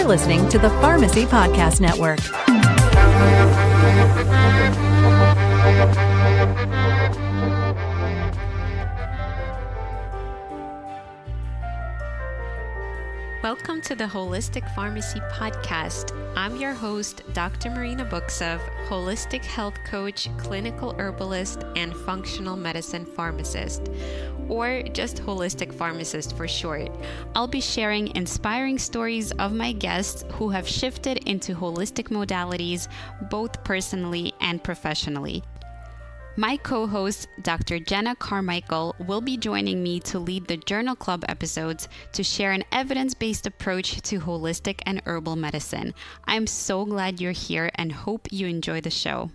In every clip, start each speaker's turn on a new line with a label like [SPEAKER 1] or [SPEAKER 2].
[SPEAKER 1] You're listening to the Pharmacy Podcast Network.
[SPEAKER 2] Welcome to the Holistic Pharmacy Podcast. I'm your host, Dr. Marina Buksov, holistic health coach, clinical herbalist, and functional medicine pharmacist, or just holistic pharmacist for short. I'll be sharing inspiring stories of my guests who have shifted into holistic modalities, both personally and professionally. My co-host, Dr. Jenna Carmichael, will be joining me to lead the Journal Club episodes to share an evidence-based approach to holistic and herbal medicine. I'm so glad you're here and hope you enjoy the show.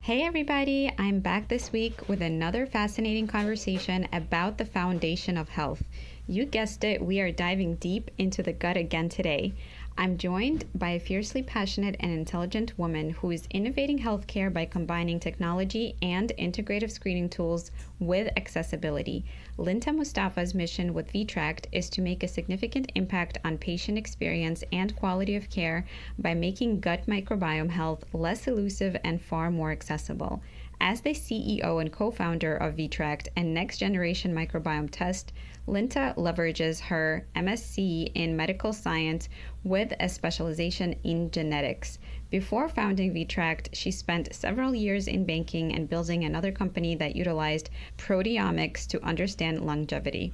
[SPEAKER 2] Hey everybody, I'm back this week with another fascinating conversation about the foundation of health. You guessed it, we are diving deep into the gut again today. I'm joined by a fiercely passionate and intelligent woman who is innovating healthcare by combining technology and integrative screening tools with accessibility. Linta Mustafa's mission with VTract is to make a significant impact on patient experience and quality of care by making gut microbiome health less elusive and far more accessible. As the CEO and co-founder of VTract and Next Generation Microbiome Test, Linta leverages her MSc in medical science with a specialization in genetics. Before founding VTract, she spent several years in banking and building another company that utilized proteomics to understand longevity.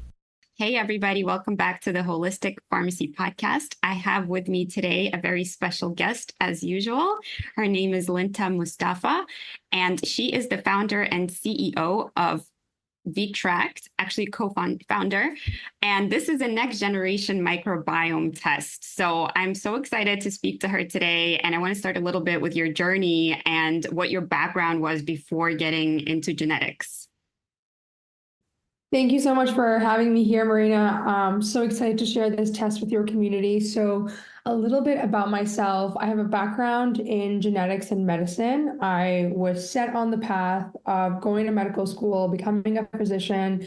[SPEAKER 2] Hey everybody, welcome back to the Holistic Pharmacy Podcast. I have with me today a very special guest as usual. Her name is Linta Mustafa, and she is the founder and CEO of VTract, actually co-founder, and this is a next generation microbiome test. So I'm so excited to speak to her today, and I want to start a little bit with your journey and what your background was before getting into genetics.
[SPEAKER 3] Thank you so much for having me here, Marina. I'm so excited to share this test with your community. So a little bit about myself. I have a background in genetics and medicine. I was set on the path of going to medical school, becoming a physician.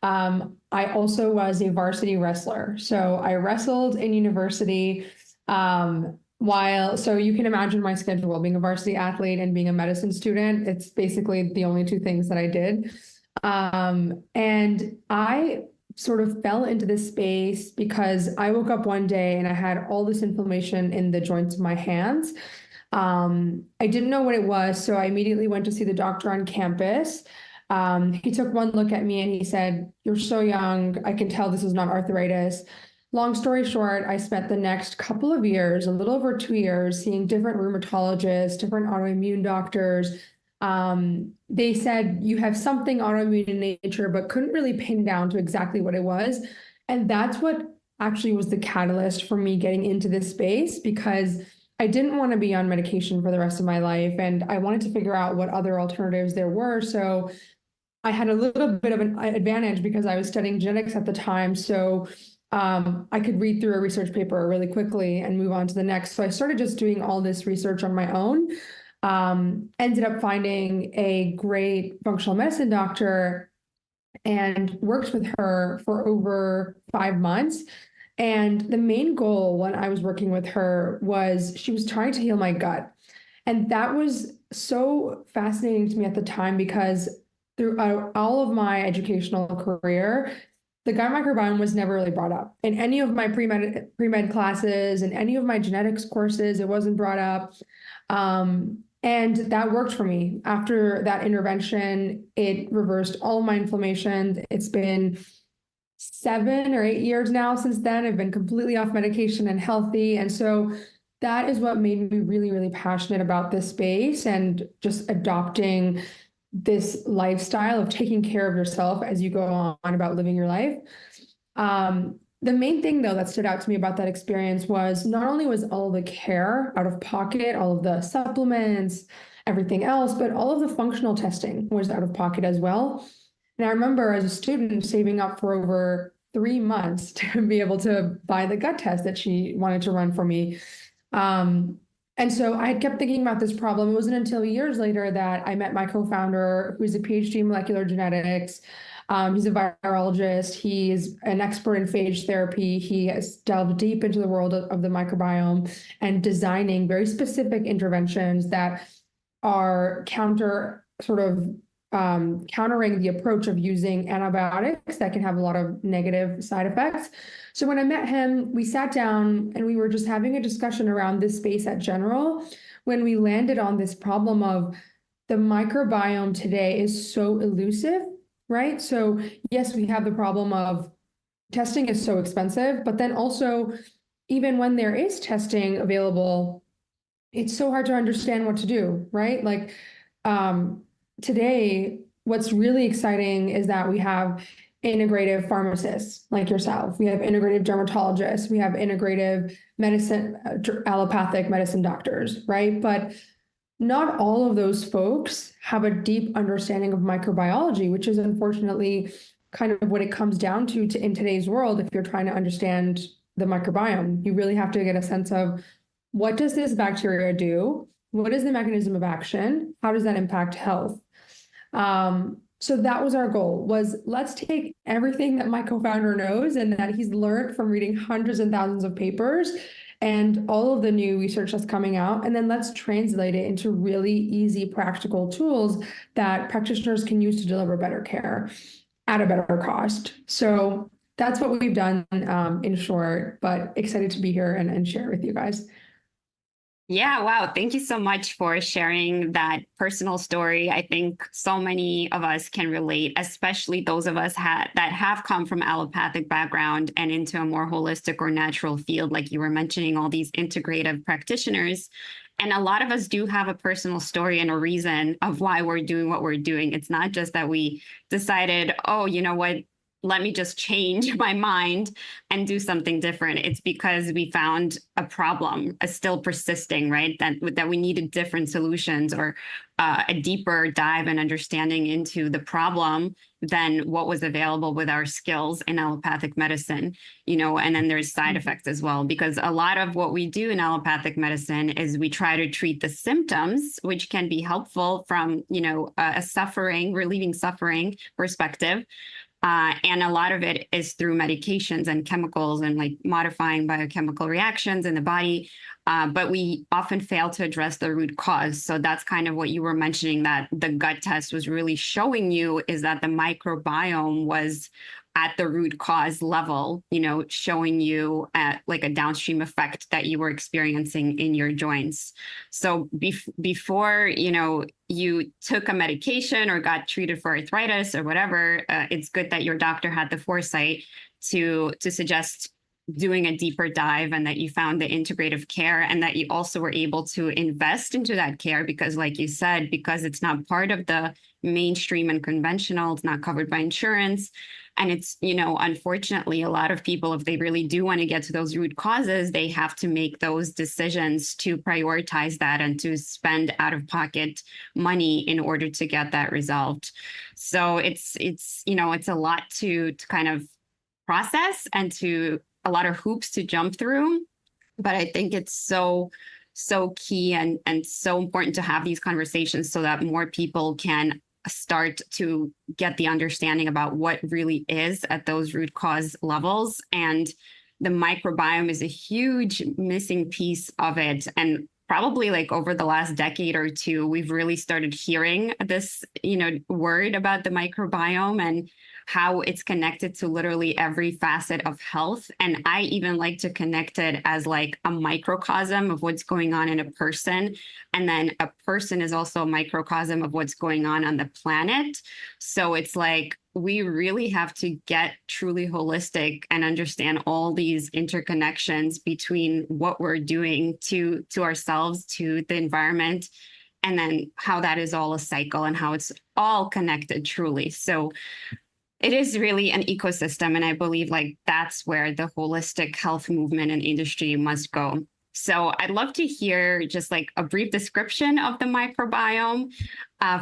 [SPEAKER 3] I also was a varsity wrestler. So I wrestled in university so you can imagine my schedule, being a varsity athlete and being a medicine student. It's basically the only two things that I did. And I sort of fell into this space because I woke up one day and I had all this inflammation in the joints of my hands. I didn't know what it was, so I immediately went to see the doctor on campus. He took one look at me and he said, "You're so young. I can tell this is not arthritis." Long story short, I spent the next couple of years, a little over 2 years, seeing different rheumatologists, different autoimmune doctors. They said you have something autoimmune in nature, but couldn't really pin down to exactly what it was. And that's what actually was the catalyst for me getting into this space, because I didn't want to be on medication for the rest of my life. And I wanted to figure out what other alternatives there were. So I had a little bit of an advantage because I was studying genetics at the time. So I could read through a research paper really quickly and move on to the next. So I started just doing all this research on my own. Ended up finding a great functional medicine doctor and worked with her for over 5 months. And the main goal when I was working with her was she was trying to heal my gut. And that was so fascinating to me at the time because throughout all of my educational career, the gut microbiome was never really brought up. In any of my pre-med classes and any of my genetics courses, it wasn't brought up. And that worked for me. After that intervention, it reversed all of my inflammation. It's been 7 or 8 years now since then. I've been completely off medication and healthy. And so that is what made me really, really passionate about this space and just adopting this lifestyle of taking care of yourself as you go on about living your life. The main thing, though, that stood out to me about that experience was not only was all the care out of pocket, all of the supplements, everything else, but all of the functional testing was out of pocket as well. And I remember as a student saving up for over 3 months to be able to buy the gut test that she wanted to run for me. And so I had kept thinking about this problem. It wasn't until years later that I met my co-founder, who's a PhD in molecular genetics. He's a virologist. He's an expert in phage therapy. He has delved deep into the world of the microbiome and designing very specific interventions that are countering the approach of using antibiotics that can have a lot of negative side effects. So when I met him, we sat down and we were just having a discussion around this space at general, when we landed on this problem of the microbiome today is so elusive, right? So yes, we have the problem of testing is so expensive, but then also, even when there is testing available, it's so hard to understand what to do, right? Like, today, what's really exciting is that we have integrative pharmacists like yourself. We have integrative dermatologists. We have integrative medicine, allopathic medicine doctors, right? But not all of those folks have a deep understanding of microbiology, which is unfortunately kind of what it comes down to in today's world. If you're trying to understand the microbiome, you really have to get a sense of, what does this bacteria do? What is the mechanism of action? How does that impact health? So that was our goal, was let's take everything that my co-founder knows and that he's learned from reading hundreds and thousands of papers and all of the new research that's coming out, and then let's translate it into really easy, practical tools that practitioners can use to deliver better care at a better cost. So that's what we've done, in short, but excited to be here and share with you guys.
[SPEAKER 4] Yeah, wow. Thank you so much for sharing that personal story. I think so many of us can relate, especially those of us that have come from allopathic background and into a more holistic or natural field, like you were mentioning, all these integrative practitioners. And a lot of us do have a personal story and a reason of why we're doing what we're doing. It's not just that we decided, oh, you know what, let me just change my mind and do something different. It's because we found a problem, still persisting, right? That we needed different solutions, or a deeper dive and understanding into the problem than what was available with our skills in allopathic medicine, and then there's side effects as well, because a lot of what we do in allopathic medicine is we try to treat the symptoms, which can be helpful from, relieving suffering perspective. And a lot of it is through medications and chemicals and like modifying biochemical reactions in the body. But we often fail to address the root cause. So that's kind of what you were mentioning, that the gut test was really showing you, is that the microbiome was at the root cause level, showing you at like a downstream effect that you were experiencing in your joints. So before, you took a medication or got treated for arthritis or whatever, it's good that your doctor had the foresight to suggest doing a deeper dive, and that you found the integrative care, and that you also were able to invest into that care, because like you said, because it's not part of the mainstream and conventional, it's not covered by insurance. And it's, unfortunately, a lot of people, if they really do want to get to those root causes, they have to make those decisions to prioritize that and to spend out of pocket money in order to get that resolved. So it's a lot to kind of process, and to a lot of hoops to jump through. But I think it's so key and so important to have these conversations, so that more people can start to get the understanding about what really is at those root cause levels. And the microbiome is a huge missing piece of it. And probably like over the last decade or two, we've really started hearing this, word about the microbiome and how it's connected to literally every facet of health. And I even like to connect it as like a microcosm of what's going on in a person. And then a person is also a microcosm of what's going on the planet. So it's like, we really have to get truly holistic and understand all these interconnections between what we're doing to ourselves, to the environment, and then how that is all a cycle and how it's all connected truly. So it is really an ecosystem. And I believe like that's where the holistic health movement and industry must go. So I'd love to hear just like a brief description of the microbiome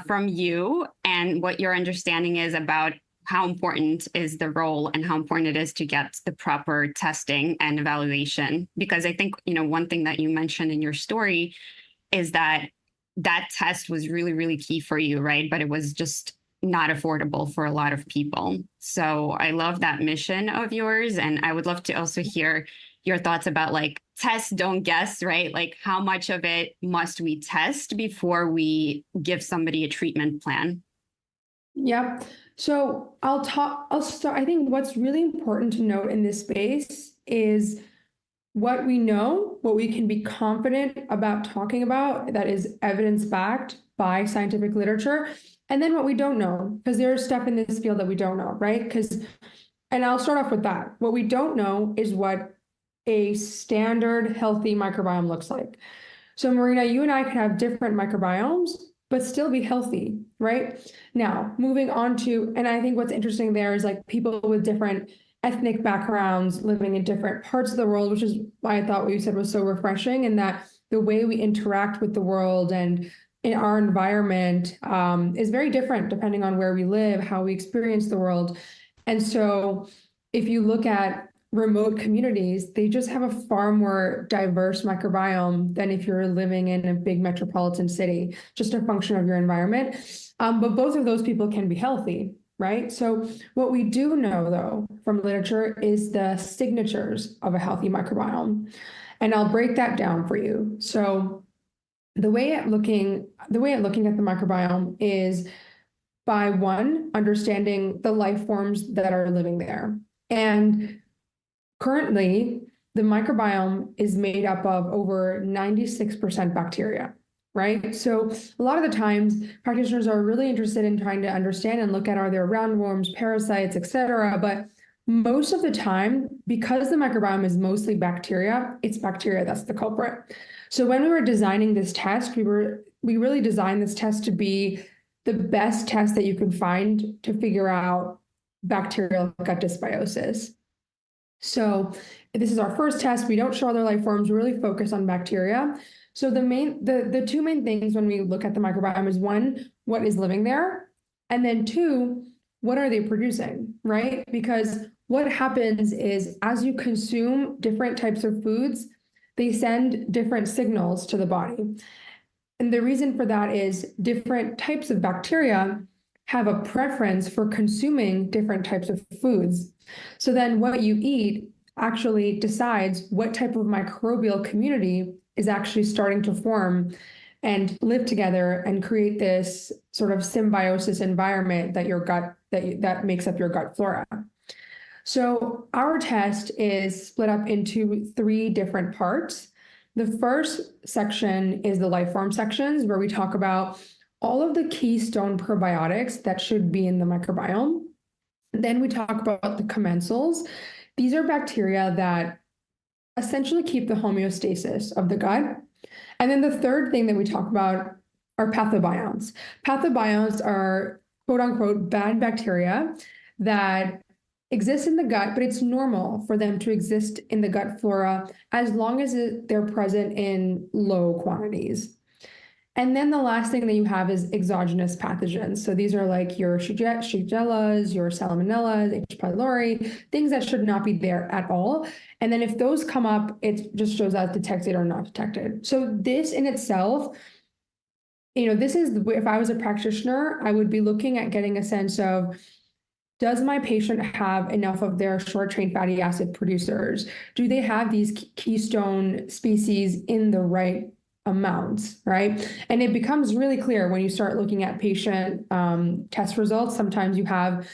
[SPEAKER 4] from you, and what your understanding is about how important is the role and how important it is to get the proper testing and evaluation. Because I think, one thing that you mentioned in your story is that that test was really, really key for you, right? But it was just not affordable for a lot of people. So I love that mission of yours. And I would love to also hear your thoughts about like test, don't guess, right? Like how much of it must we test before we give somebody a treatment plan?
[SPEAKER 3] Yep. So I'll start. I think what's really important to note in this space is what we know, what we can be confident about talking about that is evidence-backed by scientific literature, and then what we don't know, because there's stuff in this field that we don't know, right? And I'll start off with that. What we don't know is what a standard healthy microbiome looks like. So Marina, you and I could have different microbiomes, but still be healthy, right? Now, moving on to, and I think what's interesting there is like people with different ethnic backgrounds living in different parts of the world, which is why I thought what you said was so refreshing, and that the way we interact with the world and in our environment is very different depending on where we live, how we experience the world. And so if you look at remote communities, they just have a far more diverse microbiome than if you're living in a big metropolitan city, just a function of your environment. But both of those people can be healthy, right? So what we do know, though, from literature is the signatures of a healthy microbiome. And I'll break that down for you. So the way at looking at the microbiome is by one, understanding the life forms that are living there. And currently, the microbiome is made up of over 96% bacteria, right? So a lot of the times, practitioners are really interested in trying to understand and look at, are there roundworms, parasites, et cetera. But most of the time, because the microbiome is mostly bacteria, it's bacteria that's the culprit. So when we were designing this test, we really designed this test to be the best test that you can find to figure out bacterial gut dysbiosis. So this is our first test. We don't show other life forms, we really focus on bacteria. So the two main things when we look at the microbiome is one, what is living there? And then two, what are they producing, right? Because what happens is as you consume different types of foods, they send different signals to the body. And the reason for that is different types of bacteria have a preference for consuming different types of foods. So then what you eat actually decides what type of microbial community is actually starting to form and live together and create this sort of symbiosis environment that your gut that makes up your gut flora. So our test is split up into 3 different parts. The first section is the life form sections, where we talk about all of the keystone probiotics that should be in the microbiome. Then we talk about the commensals. These are bacteria that essentially keep the homeostasis of the gut. And then the third thing that we talk about are pathobionts. Pathobionts are quote unquote bad bacteria that exist in the gut, but it's normal for them to exist in the gut flora as long as they're present in low quantities. And then the last thing that you have is exogenous pathogens. So these are like your Shigella, your Salmonella, H. pylori, things that should not be there at all. And then if those come up, it just shows as detected or not detected. So this in itself, this is, if I was a practitioner, I would be looking at getting a sense of, does my patient have enough of their short-chain fatty acid producers? Do they have these keystone species in the right amounts, right? And it becomes really clear when you start looking at patient test results. Sometimes you have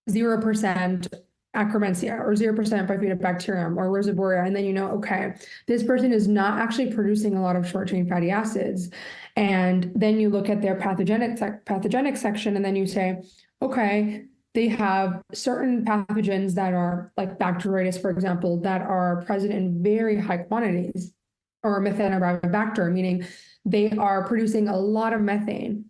[SPEAKER 3] 0% Akkermansia or 0% Bifidobacterium or Rosabouria, and then okay, this person is not actually producing a lot of short-chain fatty acids. And then you look at their pathogenic section, and then you say, okay, they have certain pathogens that are like bacteroides, for example, that are present in very high quantities, or methanobacter, meaning they are producing a lot of methane,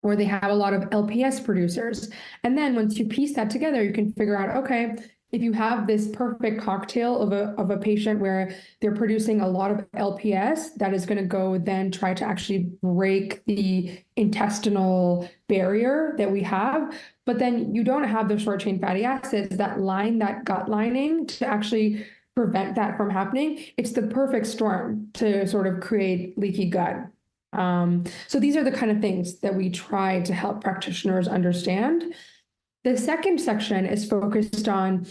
[SPEAKER 3] or they have a lot of LPS producers. And then once you piece that together, you can figure out, okay, if you have this perfect cocktail of a patient where they're producing a lot of LPS, that is going to go then try to actually break the intestinal barrier that we have. But then you don't have the short chain fatty acids that line that gut lining to actually prevent that from happening. It's the perfect storm to sort of create leaky gut. So these are the kind of things that we try to help practitioners understand. The second section is focused on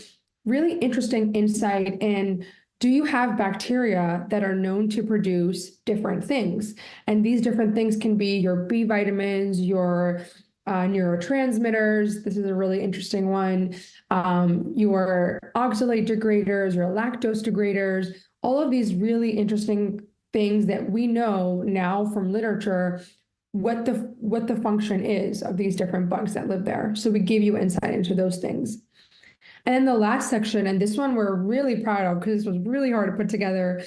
[SPEAKER 3] really interesting insight in, do you have bacteria that are known to produce different things? And these different things can be your B vitamins, your neurotransmitters. This is a really interesting one. Your oxalate degraders, your lactose degraders, all of these really interesting things that we know now from literature what the function is of these different bugs that live there. So we give you insight into those things. And then the last section, and this one we're really proud of because this was really hard to put together,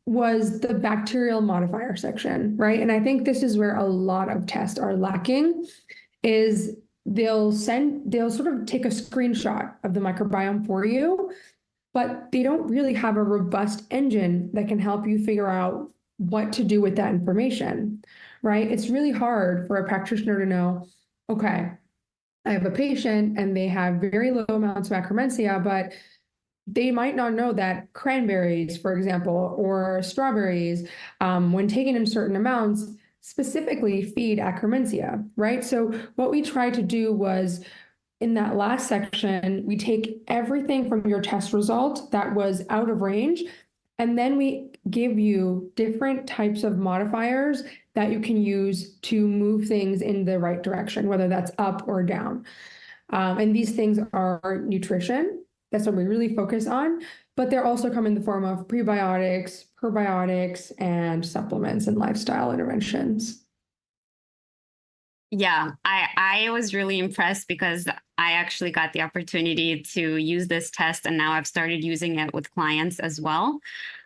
[SPEAKER 3] was the bacterial modifier section, right? And I think this is where a lot of tests are lacking, is they'll sort of take a screenshot of the microbiome for you, but they don't really have a robust engine that can help you figure out what to do with that information, right? It's really hard for a practitioner to know, okay, I have a patient and they have very low amounts of Akkermansia, but they might not know that cranberries, for example, or strawberries, when taken in certain amounts, specifically feed Akkermansia, right? So what we tried to do was, in that last section, we take everything from your test result that was out of range, and then we give you different types of modifiers that you can use to move things in the right direction, whether that's up or down. And these things are nutrition. That's what we really focus on. But they're also come in the form of prebiotics, probiotics, and supplements and lifestyle interventions.
[SPEAKER 4] Yeah, I was really impressed because I actually got the opportunity to use this test, and now I've started using it with clients as well.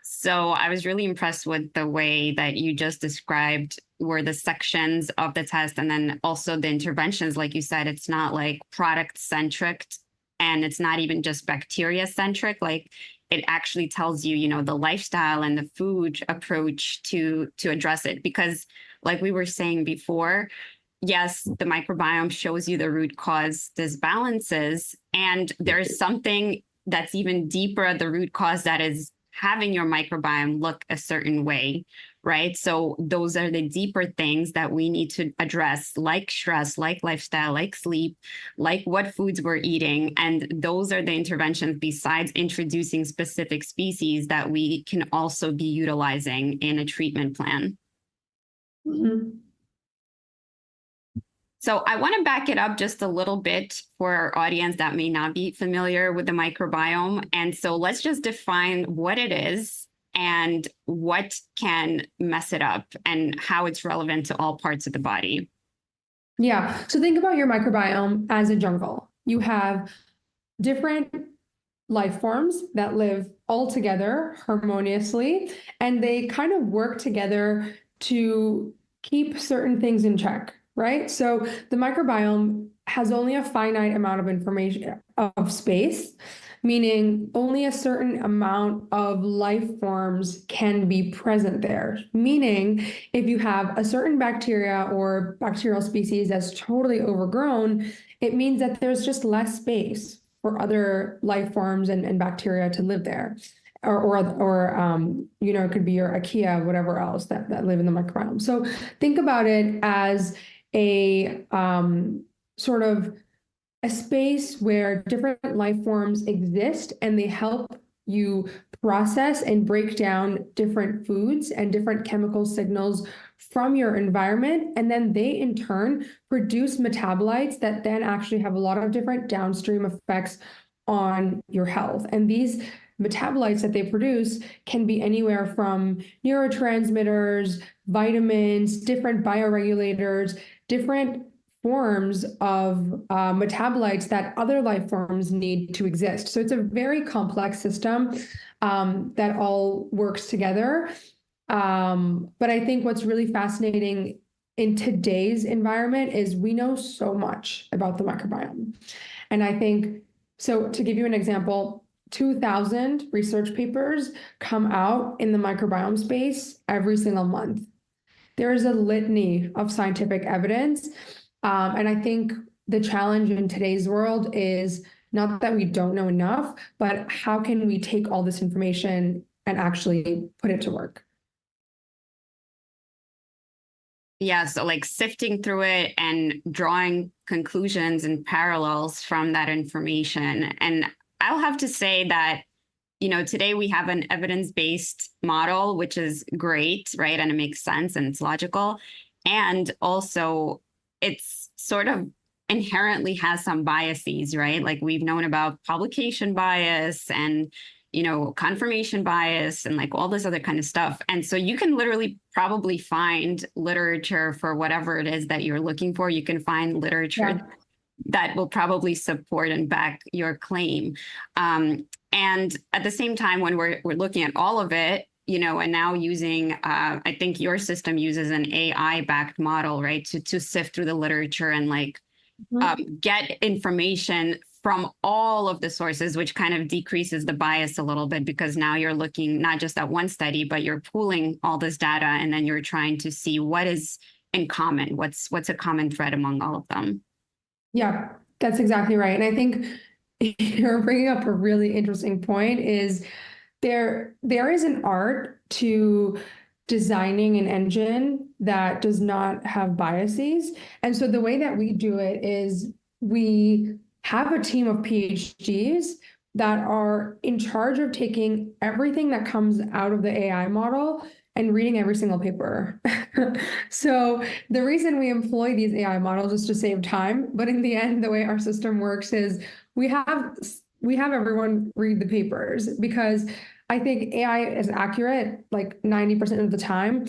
[SPEAKER 4] So I was really impressed with the way that you just described were the sections of the test, and then also the interventions. Like you said, it's not like product centric, and it's not even just bacteria centric. Like it actually tells you, you know, the lifestyle and the food approach to address it. Because like we were saying before, yes, the microbiome shows you the root cause disbalances, and there's something that's even deeper at the root cause that is having your microbiome look a certain way, right? So those are the deeper things that we need to address, like stress, like lifestyle, like sleep, like what foods we're eating. And those are the interventions besides introducing specific species that we can also be utilizing in a treatment plan.
[SPEAKER 3] Mm-hmm.
[SPEAKER 4] So I want to back it up just a little bit for our audience that may not be familiar with the microbiome. And so let's just define what it is and what can mess it up and how it's relevant to all parts of the body.
[SPEAKER 3] Yeah. So think about your microbiome as a jungle. You have different life forms that live all together harmoniously, and they kind of work together to keep certain things in check, right? So the microbiome has only a finite amount of information of space, meaning only a certain amount of life forms can be present there. Meaning, if you have a certain bacteria or bacterial species that's totally overgrown, it means that there's just less space for other life forms and bacteria to live there. Or you know, it could be your archaea, whatever else that live in the microbiome. So think about it as a sort of a space where different life forms exist, and they help you process and break down different foods and different chemical signals from your environment. And then they in turn produce metabolites that then actually have a lot of different downstream effects on your health. And these metabolites that they produce can be anywhere from neurotransmitters, vitamins, different bioregulators, different forms of metabolites that other life forms need to exist. So it's a very complex system that all works together. But I think what's really fascinating in today's environment is we know so much about the microbiome. And I think So to give you an example, 2,000 research papers come out in the microbiome space every single month. There is a litany of scientific evidence. And I think the challenge in today's world is not that we don't know enough, but how can we take all this information and actually put it to work?
[SPEAKER 4] Yeah, so like sifting through it and drawing conclusions and parallels from that information. And I'll have to say that, today we have an evidence-based model, which is great, right? And it makes sense and it's logical. And also it's sort of inherently has some biases, right? Like we've known about publication bias and confirmation bias and like all this other kind of stuff. And so you can literally probably find literature for whatever it is that you're looking for. You can find literature that will probably support and back your claim. And at the same time, when we're looking at all of it, and now using, I think your system uses an AI-backed model, right, to sift through the literature and like get information from all of the sources, which kind of decreases the bias a little bit because now you're looking not just at one study, but you're pooling all this data and then you're trying to see what is in common, what's a common thread among all of them.
[SPEAKER 3] Yeah, that's exactly right. And I think you're bringing up a really interesting point is there is an art to designing an engine that does not have biases. And so the way that we do it is we have a team of PhDs that are in charge of taking everything that comes out of the AI model and reading every single paper. So the reason we employ these AI models is to save time, but in the end, the way our system works is we have everyone read the papers because I think AI is accurate like 90% of the time,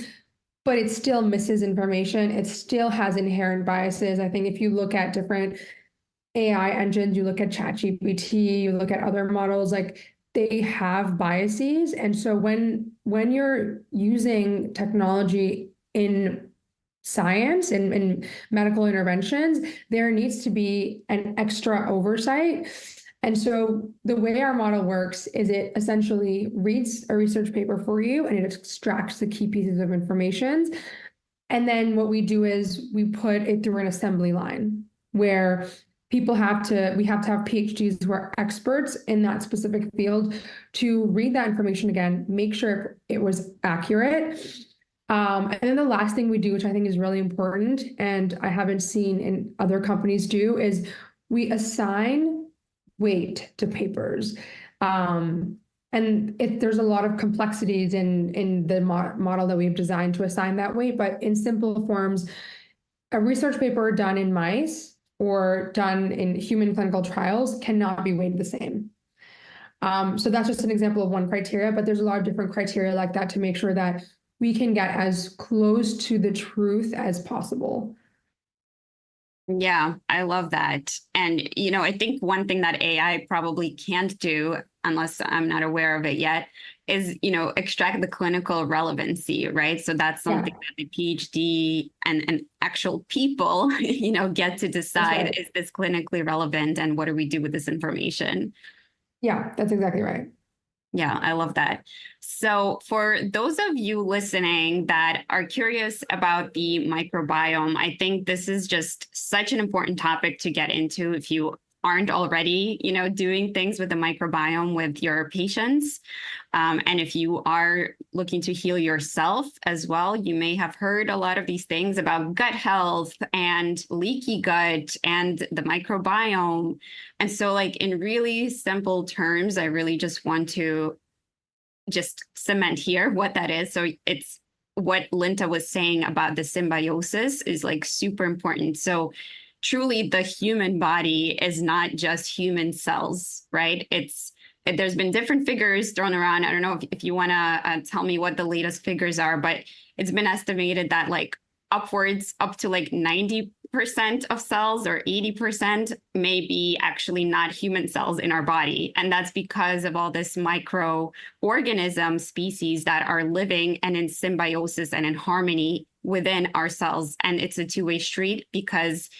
[SPEAKER 3] but it still misses information. It still has inherent biases. I think if you look at different AI engines, you look at ChatGPT, you look at other models, like they have biases. And so when you're using technology in science and in medical interventions, there needs to be an extra oversight. And so the way our model works is it essentially reads a research paper for you and it extracts the key pieces of information. And then what we do is we put it through an assembly line where we have to have PhDs who are experts in that specific field to read that information again, make sure it was accurate. And then the last thing we do, which I think is really important, and I haven't seen in other companies do, is we assign weight to papers. And there's a lot of complexities in the model that we've designed to assign that weight, but in simple forms, a research paper done in mice or done in human clinical trials cannot be weighted the same. So that's just an example of one criteria, but there's a lot of different criteria like that to make sure that we can get as close to the truth as possible.
[SPEAKER 4] Yeah, I love that. And, I think one thing that AI probably can't do, unless I'm not aware of it yet, is, extract the clinical relevancy, right? So that's something that the PhD and actual people, get to decide,
[SPEAKER 3] right.
[SPEAKER 4] Is this clinically relevant and what do we do with this information?
[SPEAKER 3] Yeah, that's exactly right.
[SPEAKER 4] Yeah, I love that. So for those of you listening that are curious about the microbiome, I think this is just such an important topic to get into if you aren't already, doing things with the microbiome with your patients. And if you are looking to heal yourself as well, you may have heard a lot of these things about gut health and leaky gut and the microbiome. And so like in really simple terms, I really just want to just cement here what that is. So it's what Linta was saying about the symbiosis is like super important. So truly the human body is not just human cells, right? There's been different figures thrown around. I don't know if you want to tell me what the latest figures are, but it's been estimated that like upwards up to like 90% of cells or 80% may be actually not human cells in our body. And that's because of all this microorganism species that are living and in symbiosis and in harmony within our cells. And it's a two-way street because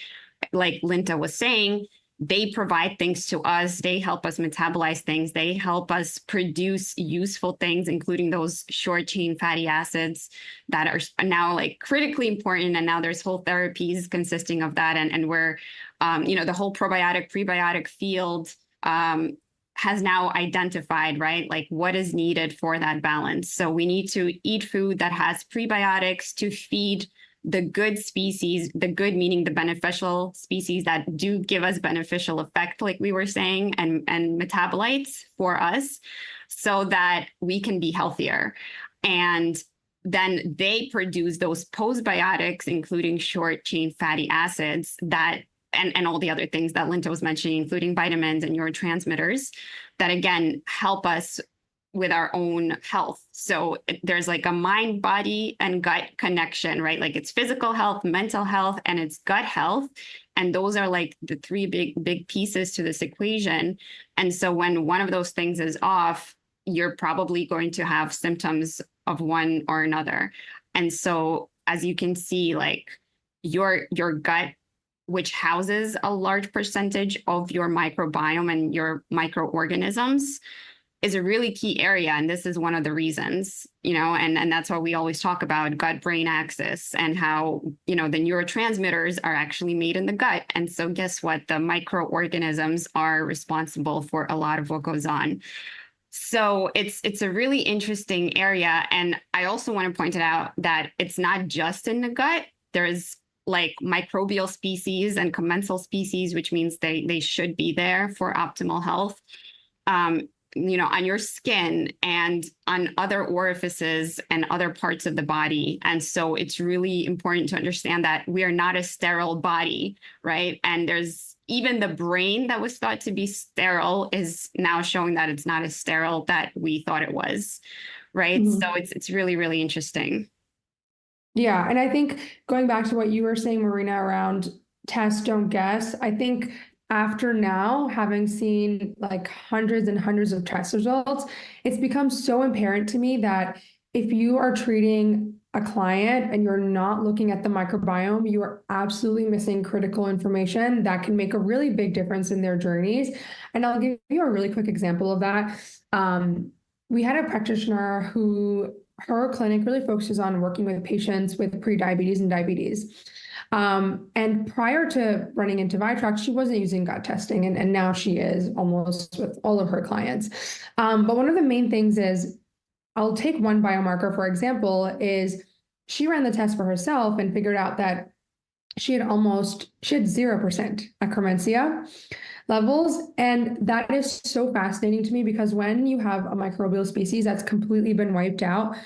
[SPEAKER 4] like Linta was saying, they provide things to us. They help us metabolize things. They help us produce useful things, including those short chain fatty acids that are now like critically important. And now there's whole therapies consisting of that. And we're, the whole probiotic, prebiotic field has now identified, right, like what is needed for that balance. So we need to eat food that has prebiotics to feed the good species, the good meaning the beneficial species that do give us beneficial effect, like we were saying, and metabolites for us so that we can be healthier. And then they produce those postbiotics, including short chain fatty acids that and all the other things that Linta was mentioning, including vitamins and neurotransmitters that, again, help us with our own health. So there's like a mind, body, and gut connection, right? Like it's physical health, mental health, and it's gut health. And those are like the three big pieces to this equation. And so when one of those things is off, you're probably going to have symptoms of one or another. And so as you can see, like your gut, which houses a large percentage of your microbiome and your microorganisms, is a really key area. And this is one of the reasons, and that's why we always talk about gut-brain axis and how, the neurotransmitters are actually made in the gut. And so guess what? The microorganisms are responsible for a lot of what goes on. So it's a really interesting area. And I also want to point it out that it's not just in the gut. There's like microbial species and commensal species, which means they should be there for optimal health. On your skin and on other orifices and other parts of the body. And so it's really important to understand that we are not a sterile body, right? And there's even the brain that was thought to be sterile is now showing that it's not as sterile that we thought it was, right? Mm-hmm. So it's really, really interesting.
[SPEAKER 3] Yeah. And I think going back to what you were saying, Marina, around test, don't guess, I think after now having seen like hundreds and hundreds of test results, it's become so apparent to me that if you are treating a client and you're not looking at the microbiome, you are absolutely missing critical information that can make a really big difference in their journeys. And I'll give you a really quick example of that. We had a practitioner who her clinic really focuses on working with patients with prediabetes and diabetes. And prior to running into Vitrax, she wasn't using gut testing, and now she is almost with all of her clients. But one of the main things is, I'll take one biomarker, for example, is she ran the test for herself and figured out that she had 0% Akkermansia levels. And that is so fascinating to me because when you have a microbial species that's completely been wiped out,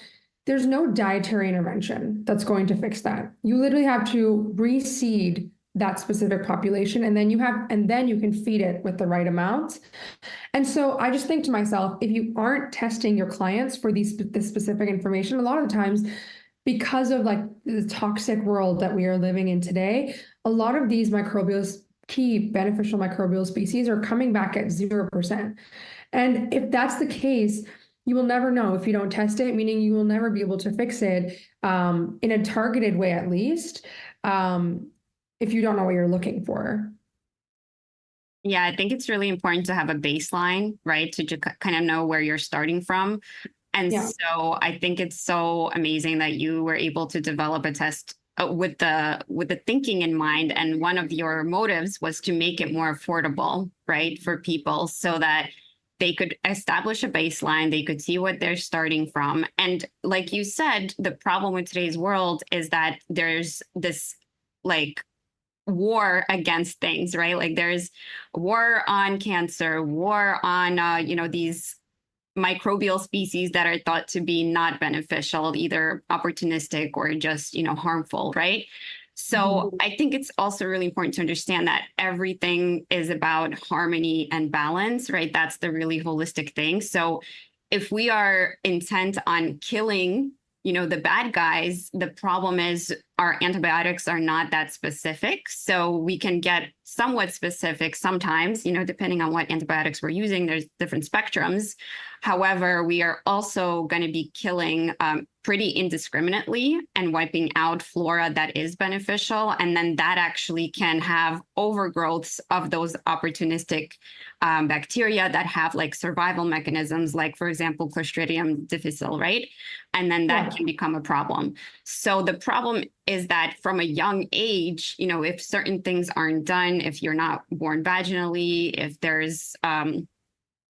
[SPEAKER 3] there's no dietary intervention that's going to fix that. You literally have to reseed that specific population, and then you can feed it with the right amount. And so I just think to myself, if you aren't testing your clients for this specific information, a lot of the times, because of like the toxic world that we are living in today, a lot of these key beneficial microbial species are coming back at 0%. And if that's the case, you will never know if you don't test it, meaning you will never be able to fix it in a targeted way, at least, if you don't know what you're looking for.
[SPEAKER 4] Yeah, I think it's really important to have a baseline, right? To just kind of know where you're starting from. And so I think it's so amazing that you were able to develop a test with the thinking in mind. And one of your motives was to make it more affordable, right, for people so that they could establish a baseline, they could see what they're starting from. And like you said, the problem with today's world is that there's this like war against things, right? Like there's war on cancer, war on, these microbial species that are thought to be not beneficial, either opportunistic or just, harmful, right? So I think it's also really important to understand that everything is about harmony and balance, right? That's the really holistic thing. So if we are intent on killing, the bad guys, the problem is our antibiotics are not that specific. So we can get somewhat specific sometimes, depending on what antibiotics we're using, there's different spectrums. However, we are also going to be killing pretty indiscriminately and wiping out flora that is beneficial. And then that actually can have overgrowths of those opportunistic bacteria that have like survival mechanisms, like, for example, Clostridium difficile, right? And then that can become a problem. So the problem is that from a young age, if certain things aren't done, if you're not born vaginally, if there's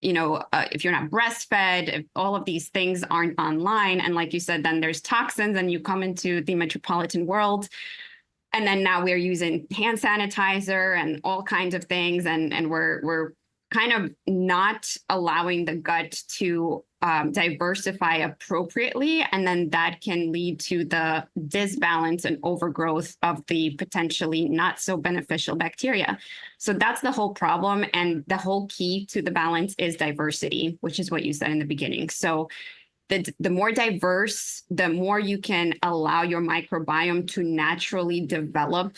[SPEAKER 4] if you're not breastfed, if all of these things aren't online, and like you said, then there's toxins and you come into the metropolitan world. And then now we're using hand sanitizer and all kinds of things. And we're kind of not allowing the gut to diversify appropriately. And then that can lead to the disbalance and overgrowth of the potentially not so beneficial bacteria. So that's the whole problem. And the whole key to the balance is diversity, which is what you said in the beginning. So the more diverse, the more you can allow your microbiome to naturally develop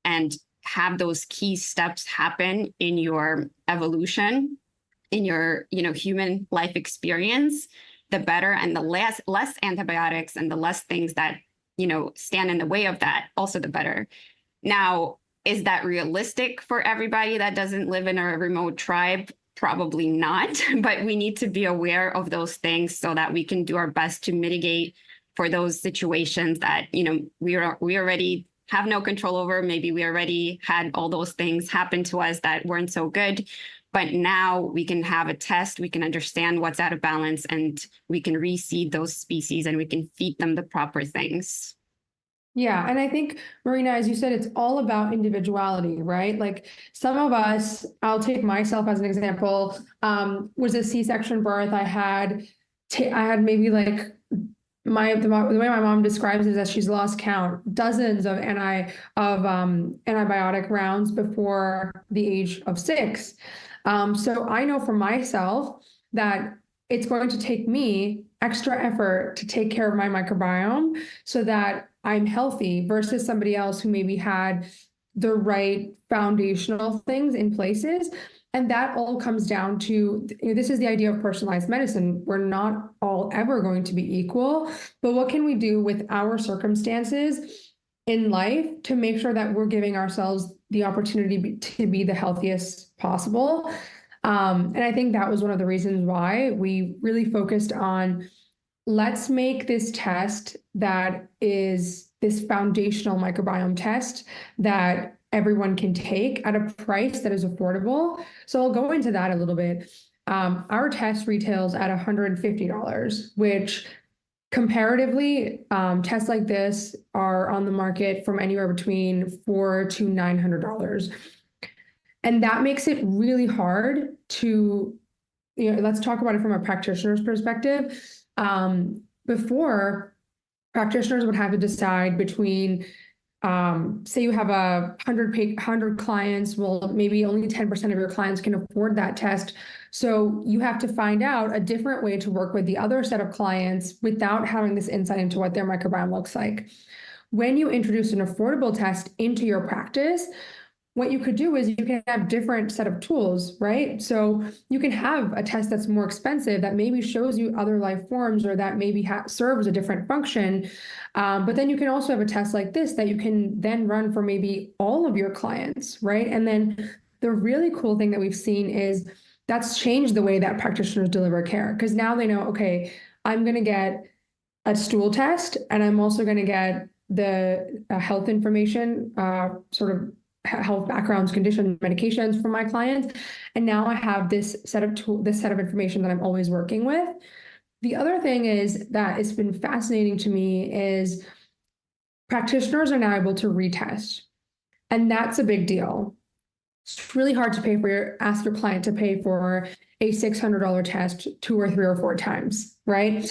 [SPEAKER 4] and have those key steps happen in your evolution, in your human life experience, the better. And the less antibiotics and the less things that stand in the way of that, also the better. Now, is that realistic for everybody that doesn't live in a remote tribe? Probably not, but we need to be aware of those things so that we can do our best to mitigate for those situations that we already have no control over. Maybe we already had all those things happen to us that weren't so good, but now we can have a test, we can understand what's out of balance, and we can reseed those species and we can feed them the proper things.
[SPEAKER 3] Yeah. And I think, Marina, as you said, it's all about individuality, right? Like some of us, I'll take myself as an example, was a C-section birth. I had maybe like the way my mom describes it is that she's lost count, dozens of antibiotic rounds before the age of 6. So I know for myself that it's going to take me extra effort to take care of my microbiome so that I'm healthy versus somebody else who maybe had the right foundational things in places. And that all comes down to, this is the idea of personalized medicine. We're not all ever going to be equal, but what can we do with our circumstances in life to make sure that we're giving ourselves the opportunity to be the healthiest possible? And I think that was one of the reasons why we really focused on, let's make this test that is this foundational microbiome test that everyone can take at a price that is affordable. So I'll go into that a little bit. Our test retails at $150, which comparatively, tests like this are on the market from anywhere between $400 to $900. And that makes it really hard to, let's talk about it from a practitioner's perspective. Before, practitioners would have to decide between, say you have 100 clients, well, maybe only 10% of your clients can afford that test. So you have to find out a different way to work with the other set of clients without having this insight into what their microbiome looks like. When you introduce an affordable test into your practice, what you could do is you can have different set of tools, right? So you can have a test that's more expensive that maybe shows you other life forms or that maybe serves a different function. But then you can also have a test like this that you can then run for maybe all of your clients, right? And then the really cool thing that we've seen is that's changed the way that practitioners deliver care, because now they know, okay, I'm going to get a stool test and I'm also going to get the health information, sort of health backgrounds, conditions, medications for my clients. And now I have this set of information that I'm always working with. The other thing is that it's been fascinating to me is practitioners are now able to retest. And that's a big deal. It's really hard to ask your client to pay for a $600 test 2 or 3 or 4 times, right?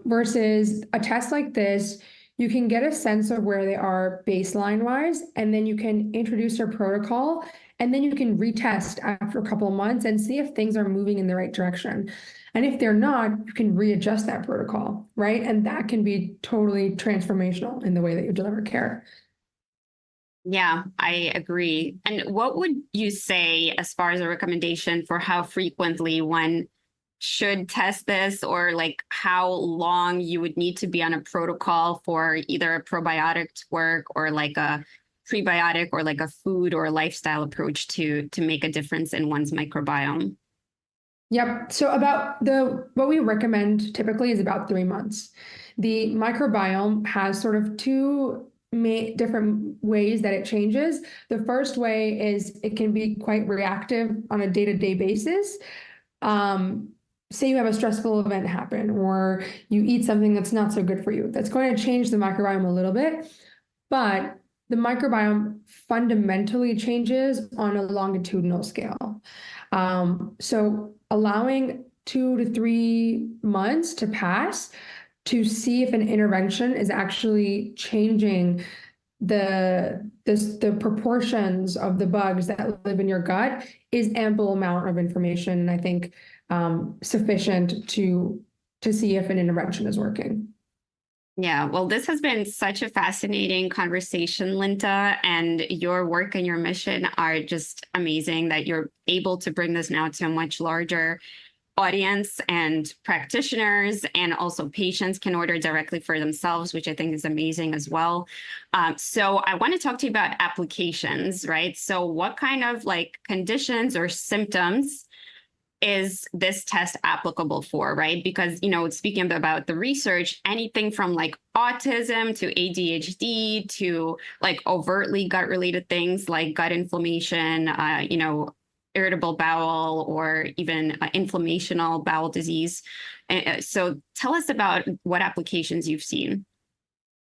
[SPEAKER 3] Versus a test like this, you can get a sense of where they are baseline wise, and then you can introduce your protocol, and then you can retest after a couple of months and see if things are moving in the right direction. And if they're not, you can readjust that protocol, right? And that can be totally transformational in the way that you deliver care.
[SPEAKER 4] Yeah, I agree. And what would you say as far as a recommendation for how frequently one should test this, or like how long you would need to be on a protocol for either a probiotic to work or like a prebiotic or like a food or lifestyle approach to make a difference in one's microbiome?
[SPEAKER 3] Yep. So about what we recommend typically is about 3 months. The microbiome has sort of two different ways that it changes. The first way is it can be quite reactive on a day-to-day basis. Um, Say you have a stressful event happen, or you eat something that's not so good for you. That's going to change the microbiome a little bit, but the microbiome fundamentally changes on a longitudinal scale. So allowing 2 to 3 months to pass to see if an intervention is actually changing the proportions of the bugs that live in your gut is ample amount of information, and I think sufficient to see if an intervention is working.
[SPEAKER 4] Yeah, well, this has been such a fascinating conversation, Linta, and your work and your mission are just amazing that you're able to bring this now to a much larger audience, and practitioners and also patients can order directly for themselves, which I think is amazing as well. So I want to talk to you about applications, right? So what kind of like conditions or symptoms is this test applicable for, right? Because, speaking about the research, anything from like autism to ADHD to like overtly gut related things like gut inflammation, irritable bowel, or even inflammational bowel disease. So tell us about what applications you've seen.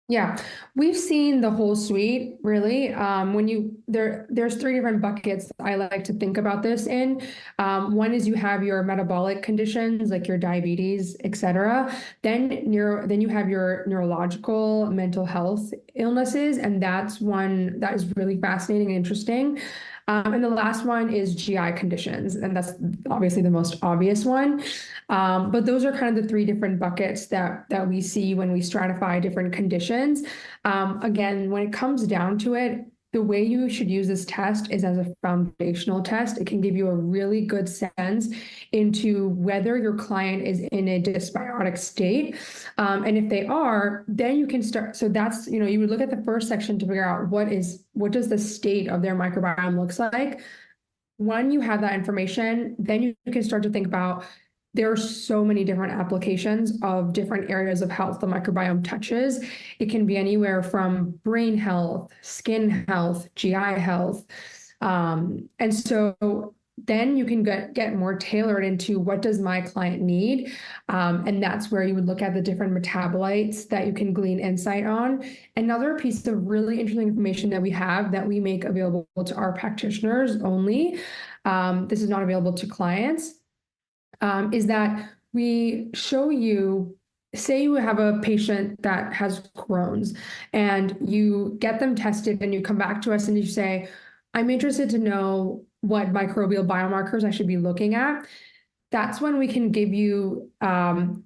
[SPEAKER 3] Yeah, we've seen the whole suite really. There's three different buckets I like to think about this in. One is you have your metabolic conditions like your diabetes, et cetera. Then you have your neurological, mental health illnesses, and that's one that is really fascinating and interesting. And the last one is GI conditions, and that's obviously the most obvious one. But those are kind of the three different buckets that we see when we stratify different conditions. Again, when it comes down to it, the way you should use this test is as a foundational test. It can give you a really good sense into whether your client is in a dysbiotic state. And if they are, then you can start. So that's, you would look at the first section to figure out what does the state of their microbiome looks like. When you have that information, then you can start to think about there are so many different applications of different areas of health the microbiome touches. It can be anywhere from brain health, skin health, GI health. And so then you can get more tailored into what does my client need. And that's where you would look at the different metabolites that you can glean insight on. Another piece of really interesting information that we have that we make available to our practitioners only, this is not available to clients, is that we show you, say you have a patient that has Crohn's and you get them tested and you come back to us and you say, I'm interested to know what microbial biomarkers I should be looking at. That's when we can give you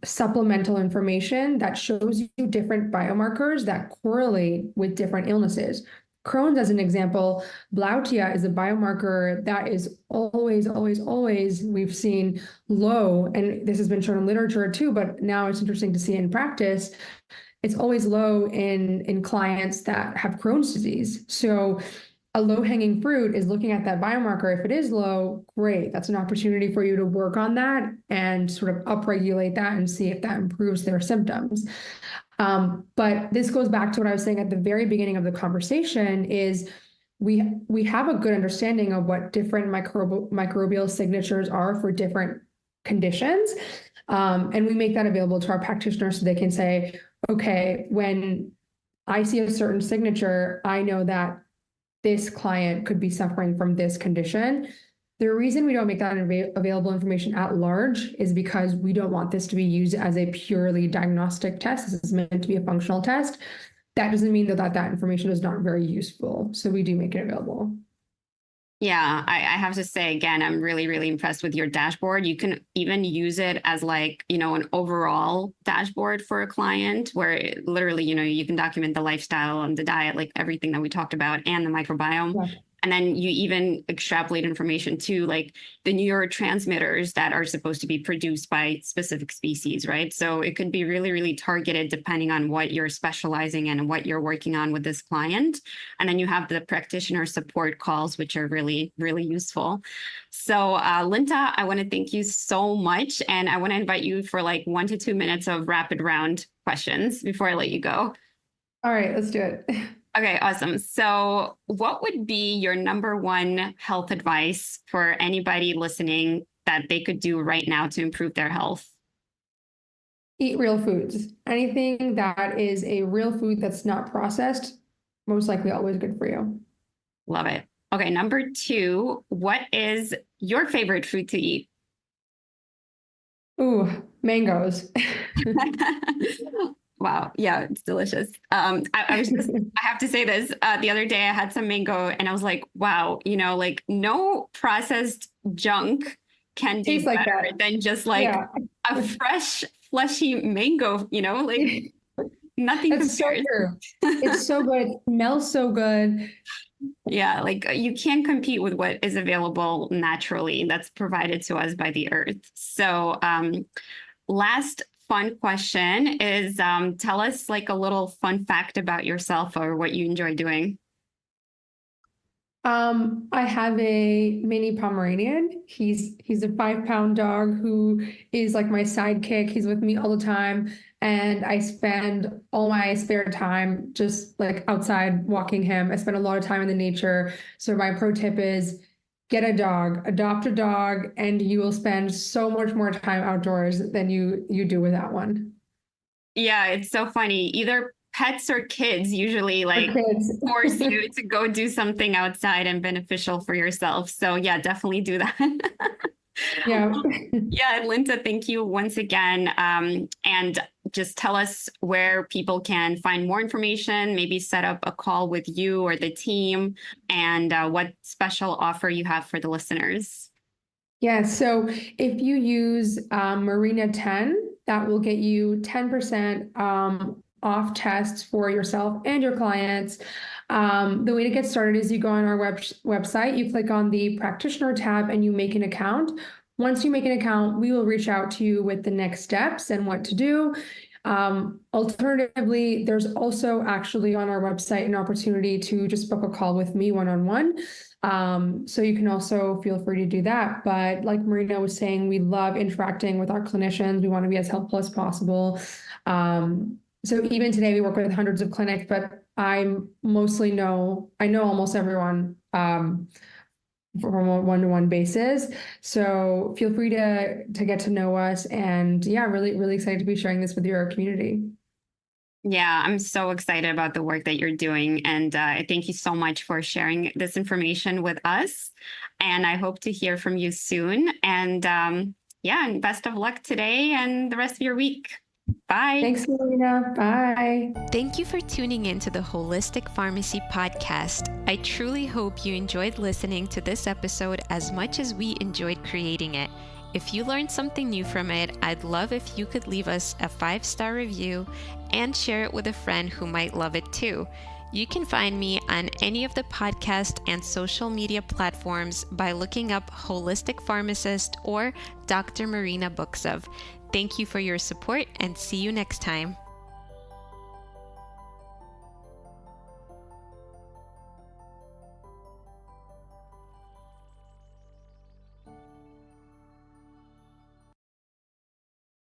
[SPEAKER 3] supplemental information that shows you different biomarkers that correlate with different illnesses. Crohn's, as an example, Blautia is a biomarker that is always, always, always, we've seen low, and this has been shown in literature too, but now it's interesting to see in practice. It's always low in clients that have Crohn's disease. So a low-hanging fruit is looking at that biomarker. If it is low, great. That's an opportunity for you to work on that and sort of upregulate that and see if that improves their symptoms. But this goes back to what I was saying at the very beginning of the conversation is we have a good understanding of what different microbial signatures are for different conditions. And we make that available to our practitioners so they can say, okay, when I see a certain signature, I know that this client could be suffering from this condition. The reason we don't make that available information at large is because we don't want this to be used as a purely diagnostic test. This is meant to be a functional test. That doesn't mean that information is not very useful. So we do make it available.
[SPEAKER 4] Yeah, I have to say again, I'm really, really impressed with your dashboard. You can even use it as like, an overall dashboard for a client where literally, you can document the lifestyle and the diet, like everything that we talked about and the microbiome.
[SPEAKER 3] Yeah.
[SPEAKER 4] And then you even extrapolate information to like the neurotransmitters that are supposed to be produced by specific species, right? So it could be really, really targeted depending on what you're specializing in and what you're working on with this client. And then you have the practitioner support calls, which are really, really useful. So, Linta, I want to thank you so much. And I want to invite you for like 1 to 2 minutes of rapid round questions before I let you go.
[SPEAKER 3] All right, let's do it.
[SPEAKER 4] Okay, awesome. So, what would be your number one health advice for anybody listening that they could do right now to improve their health?
[SPEAKER 3] Eat real foods. Anything that is a real food that's not processed, most likely always good for you.
[SPEAKER 4] Love it. Okay, number two, what is your favorite fruit to eat?
[SPEAKER 3] Ooh, mangoes.
[SPEAKER 4] Wow. Yeah, it's delicious. I have to say this. The other day I had some mango and I was like, wow, like no processed junk can be
[SPEAKER 3] Tastes like
[SPEAKER 4] better
[SPEAKER 3] that.
[SPEAKER 4] than just like
[SPEAKER 3] Yeah.
[SPEAKER 4] a fresh, fleshy mango, like nothing
[SPEAKER 3] That's so
[SPEAKER 4] compares.
[SPEAKER 3] true. It's so good. It smells so good.
[SPEAKER 4] Yeah, like you can't compete with what is available naturally that's provided to us by the earth. So, last fun question is tell us like a little fun fact about yourself or what you enjoy doing.
[SPEAKER 3] I have a mini Pomeranian. He's a 5 pound dog who is like my sidekick. He's with me all the time, and I spend all my spare time just like outside walking him. I spend a lot of time in the nature. So my pro tip is get a dog, adopt a dog, and you will spend so much more time outdoors than you do without one.
[SPEAKER 4] Yeah, it's so funny. Either pets or kids usually
[SPEAKER 3] For
[SPEAKER 4] like
[SPEAKER 3] kids.
[SPEAKER 4] force you to go do something outside and beneficial for yourself. So yeah, definitely do that.
[SPEAKER 3] Yeah.
[SPEAKER 4] Yeah, Linta, thank you once again. And just tell us where people can find more information, maybe set up a call with you or the team, and what special offer you have for the listeners.
[SPEAKER 3] Yeah, so if you use Marina 10, that will get you 10% off tests for yourself and your clients. The way to get started is you go on our website, you click on the practitioner tab, and you make an account. Once you make an account, we will reach out to you with the next steps and what to do. Alternatively, there's also actually on our website an opportunity to just book a call with me one-on-one. So you can also feel free to do that. But like Marina was saying, we love interacting with our clinicians. We want to be as helpful as possible. So even today we work with hundreds of clinics, but I know almost everyone from a one-to-one basis. So feel free to get to know us. And yeah, really, really excited to be sharing this with your community.
[SPEAKER 4] Yeah, I'm so excited about the work that you're doing. And I thank you so much for sharing this information with us. And I hope to hear from you soon. And yeah, and best of luck today and the rest of your week. Bye.
[SPEAKER 3] Thanks, Marina. Bye.
[SPEAKER 2] Thank you for tuning in to the Holistic Pharmacy Podcast. I truly hope you enjoyed listening to this episode as much as we enjoyed creating it. If you learned something new from it, I'd love if you could leave us a 5-star review and share it with a friend who might love it too. You can find me on any of the podcast and social media platforms by looking up Holistic Pharmacist or Dr. Marina Buksov. Thank you for your support and see you next time.